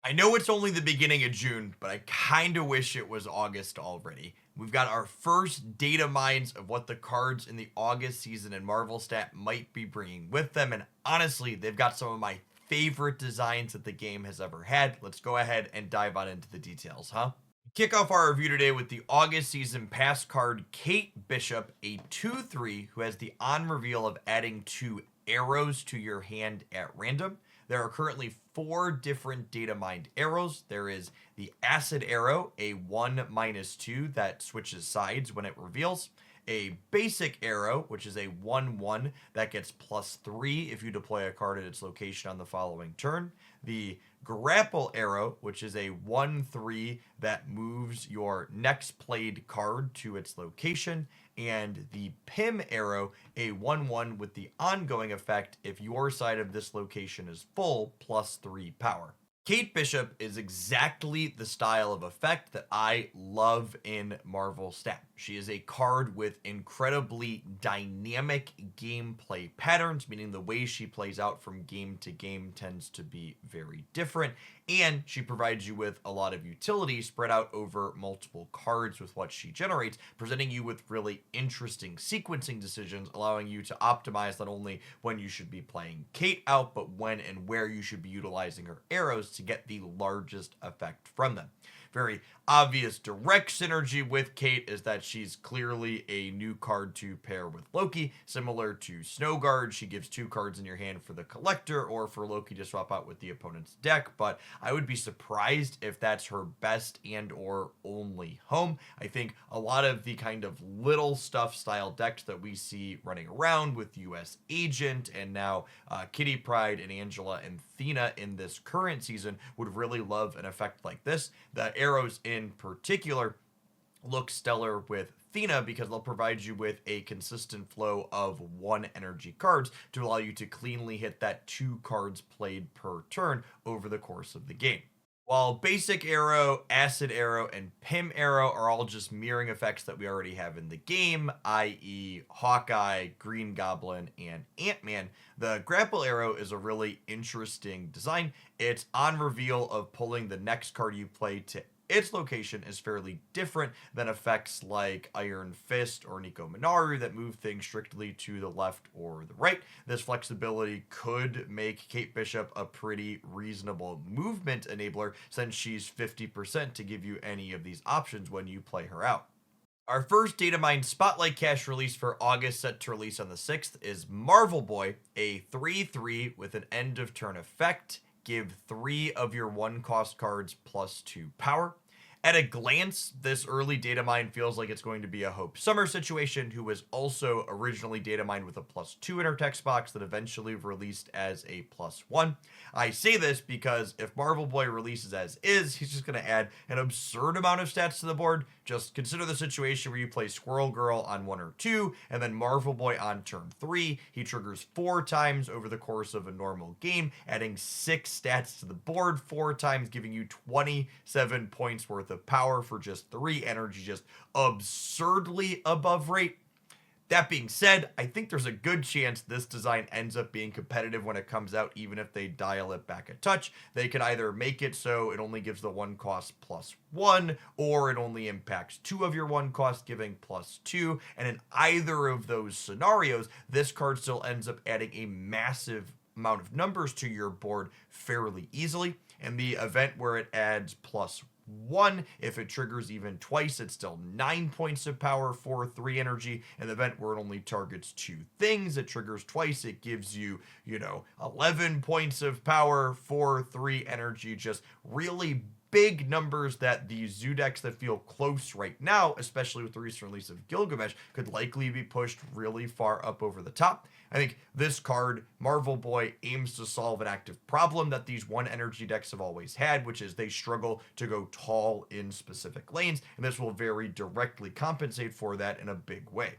I know it's only the beginning of June, but I kind of wish it was August already. We've got our first data mines of what the cards in the August season in Marvel Stat might be bringing with them, and honestly, they've got some of my favorite designs that the game has ever had. Let's go ahead and dive on into the details, huh? Kick off our review today with the August season pass card Kate Bishop, a 2/3 who has the on reveal of adding 2 arrows to your hand at random. There are currently 4 different data mined arrows. There is the acid arrow, a 1 - 2 that switches sides when it reveals. A basic arrow, which is a 1/1 that gets +3 if you deploy a card at its location on the following turn. The grapple arrow, which is a 1/3 that moves your next played card to its location, and the Pim arrow, a 1/1 with the ongoing effect if your side of this location is full, +3 power. Kate Bishop is exactly the style of effect that I love in Marvel Stat. She is a card with incredibly dynamic gameplay patterns, meaning the way she plays out from game to game tends to be very different. And she provides you with a lot of utility spread out over multiple cards with what she generates, presenting you with really interesting sequencing decisions, allowing you to optimize not only when you should be playing Kate out, but when and where you should be utilizing her arrows to get the largest effect from them. Very obvious direct synergy with Kate is that she's clearly a new card to pair with Loki. Similar to Snowguard, she gives 2 cards in your hand for the collector or for Loki to swap out with the opponent's deck, but I would be surprised if that's her best and or only home. I think a lot of the kind of little stuff style decks that we see running around with US Agent and now Kitty Pryde and Angela and Thena in this current season would really love an effect like this. The arrows in particular look stellar with Thena because they'll provide you with a consistent flow of 1 energy cards to allow you to cleanly hit that 2 cards played per turn over the course of the game. While Basic Arrow, Acid Arrow, and Pim Arrow are all just mirroring effects that we already have in the game, i.e., Hawkeye, Green Goblin, and Ant-Man, the Grapple Arrow is a really interesting design. It's on reveal of pulling the next card you play to its location is fairly different than effects like Iron Fist or Nico Minaru that move things strictly to the left or the right. This flexibility could make Kate Bishop a pretty reasonable movement enabler since she's 50% to give you any of these options when you play her out. Our first data mine spotlight cache release for August, set to release on the 6th, is Marvel Boy, a 3/3 with an end of turn effect. Give 3 of your 1 cost cards +2 power. At a glance, this early data mine feels like it's going to be a Hope Summer situation, who was also originally data mined with a +2 in her text box that eventually released as a +1. I say this because if Marvel Boy releases as is, he's just going to add an absurd amount of stats to the board. Just consider the situation where you play Squirrel Girl on 1 or 2, and then Marvel Boy on turn 3. He triggers 4 times over the course of a normal game, adding 6 stats to the board 4 times, giving you 27 points worth of power for just 3 energy, just absurdly above rate. That being said, I think there's a good chance this design ends up being competitive when it comes out, even if they dial it back a touch. They could either make it so it only gives the 1 cost +1, or it only impacts 2 of your 1 cost, giving +2. And in either of those scenarios, this card still ends up adding a massive amount of numbers to your board fairly easily. And the event where it adds +1, if it triggers even twice, it's still 9 points of power for 3 energy. In the event where it only targets 2 things, it triggers twice, it gives you, 11 points of power for 3 energy. Just really big numbers that the zoo decks that feel close right now, especially with the recent release of Gilgamesh, could likely be pushed really far up over the top. I think this card, Marvel Boy, aims to solve an active problem that these 1 energy decks have always had, which is they struggle to go tall in specific lanes, and this will very directly compensate for that in a big way.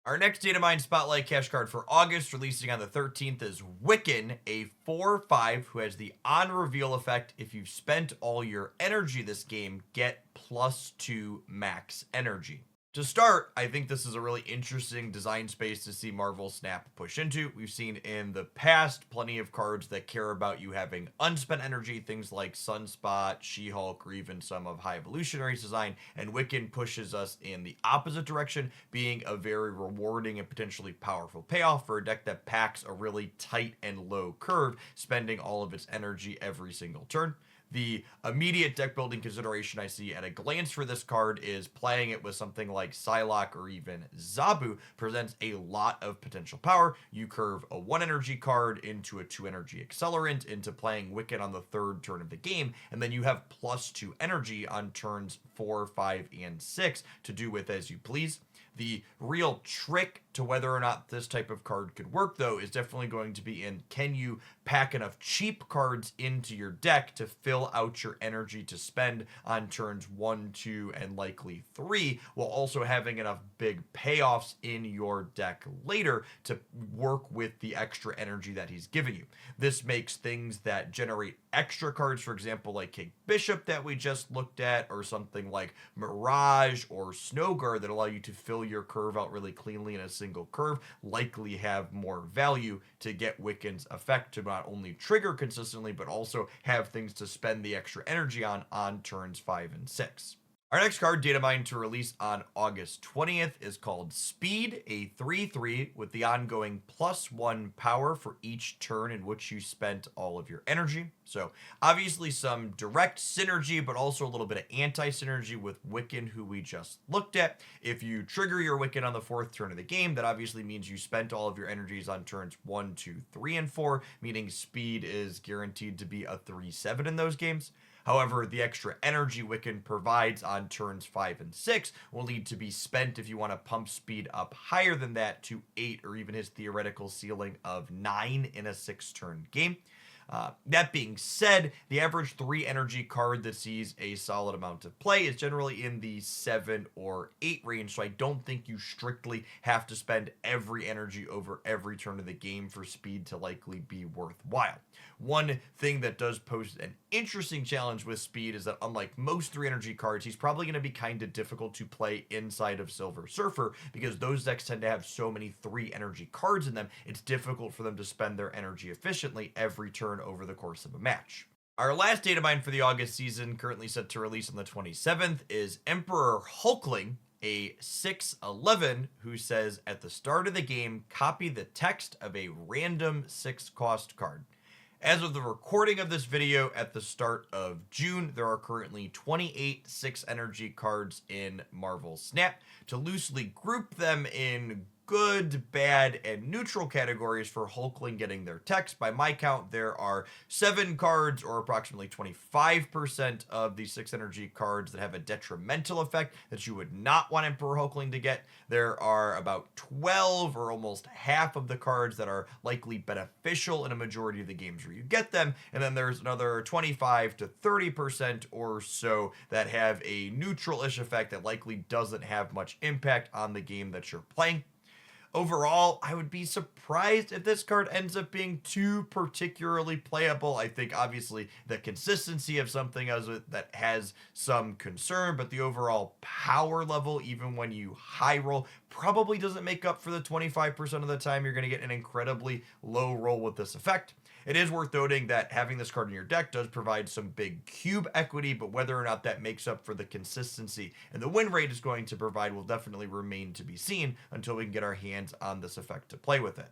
Our next data mine spotlight cache card for August, releasing on the 13th, is Wiccan, a 4/5 who has the on reveal effect. If you've spent all your energy this game, get +2 max energy. To start, I think this is a really interesting design space to see Marvel Snap push into. We've seen in the past plenty of cards that care about you having unspent energy, things like Sunspot, She-Hulk, or even some of High Evolutionary's design, and Wiccan pushes us in the opposite direction, being a very rewarding and potentially powerful payoff for a deck that packs a really tight and low curve, spending all of its energy every single turn. The immediate deck building consideration I see at a glance for this card is playing it with something like Psylocke or even Zabu presents a lot of potential power. You curve a 1 energy card into a 2 energy accelerant into playing Wiccan on the 3rd turn of the game, and then you have +2 energy on turns 4, 5, and 6 to do with as you please. The real trick to whether or not this type of card could work, though, is definitely going to be in, can you pack enough cheap cards into your deck to fill out your energy to spend on turns 1, 2, and likely 3, while also having enough big payoffs in your deck later to work with the extra energy that he's giving you. This makes things that generate extra cards, for example, like King Bishop that we just looked at, or something like Mirage or Snowguard that allow you to fill your curve out really cleanly in a single curve, likely have more value to get Wiccan's effect to not only trigger consistently, but also have things to spend the extra energy on turns 5 and 6. Our next card, data mine to release on August 20th, is called Speed, a 3/3 with the ongoing +1 power for each turn in which you spent all of your energy. So obviously some direct synergy, but also a little bit of anti-synergy with Wiccan, who we just looked at. If you trigger your Wiccan on the 4th turn of the game, that obviously means you spent all of your energies on turns 1, 2, 3, and 4, meaning Speed is guaranteed to be a 3/7 in those games. However, the extra energy Wiccan provides on turns 5 and 6 will need to be spent if you want to pump Speed up higher than that to 8, or even his theoretical ceiling of 9 in a 6-turn game. That being said, the average 3 energy card that sees a solid amount of play is generally in the 7 or 8 range, so I don't think you strictly have to spend every energy over every turn of the game for Speed to likely be worthwhile. One thing that does pose an interesting challenge with Speed is that unlike most 3 energy cards, he's probably going to be kind of difficult to play inside of Silver Surfer, because those decks tend to have so many 3 energy cards in them, it's difficult for them to spend their energy efficiently every turn over the course of a match. Our last data mine for the August season, currently set to release on the 27th, is Emperor Hulkling, a 6/11 who says at the start of the game, copy the text of a random 6-cost card. As of the recording of this video at the start of June, there are currently 28 6 energy cards in Marvel Snap. To loosely group them in good, bad, and neutral categories for Hulkling getting their text, by my count, there are 7 cards, or approximately 25% of the 6 energy cards, that have a detrimental effect that you would not want Emperor Hulkling to get. There are about 12, or almost half of the cards, that are likely beneficial in a majority of the games where you get them, and then there's another 25 to 30% or so that have a neutral-ish effect that likely doesn't have much impact on the game that you're playing. Overall, I would be surprised if this card ends up being too particularly playable. I think obviously the consistency of something as that has some concern, but the overall power level, even when you high roll, probably doesn't make up for the 25% of the time you're going to get an incredibly low roll with this effect. It is worth noting that having this card in your deck does provide some big cube equity, but whether or not that makes up for the consistency and the win rate is going to provide will definitely remain to be seen until we can get our hands on this effect to play with it.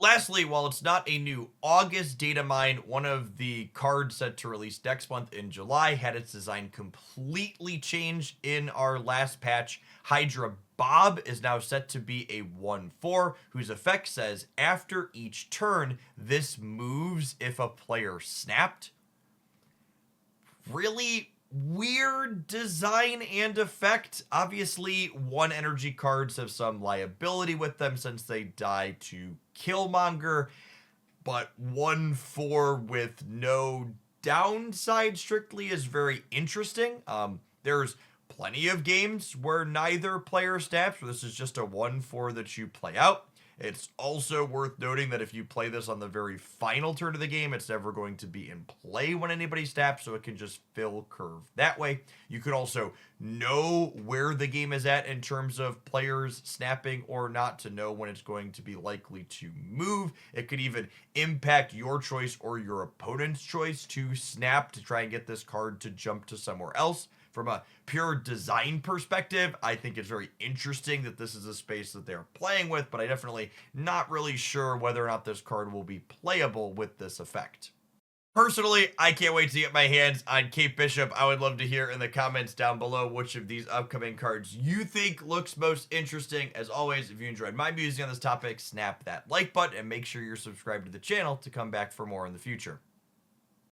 Lastly, while it's not a new August data mine, one of the cards set to release next month in July had its design completely changed in our last patch. Hydra Bob is now set to be a 1/4, whose effect says, after each turn, this moves if a player snapped. Really weird design and effect. Obviously, 1 energy cards have some liability with them since they die to Killmonger, but 1/4 with no downside strictly is very interesting. There's plenty of games where neither player snaps, where this is just a 1/4 that you play out. It's also worth noting that if you play this on the very final turn of the game, it's never going to be in play when anybody snaps, so it can just fill curve that way. You could also know where the game is at in terms of players snapping or not to know when it's going to be likely to move. It could even impact your choice or your opponent's choice to snap to try and get this card to jump to somewhere else. From a pure design perspective, I think it's very interesting that this is a space that they're playing with, but I definitely not really sure whether or not this card will be playable with this effect. Personally, I can't wait to get my hands on Cape Bishop. I would love to hear in the comments down below which of these upcoming cards you think looks most interesting. As always, if you enjoyed my musing on this topic, snap that like button and make sure you're subscribed to the channel to come back for more in the future.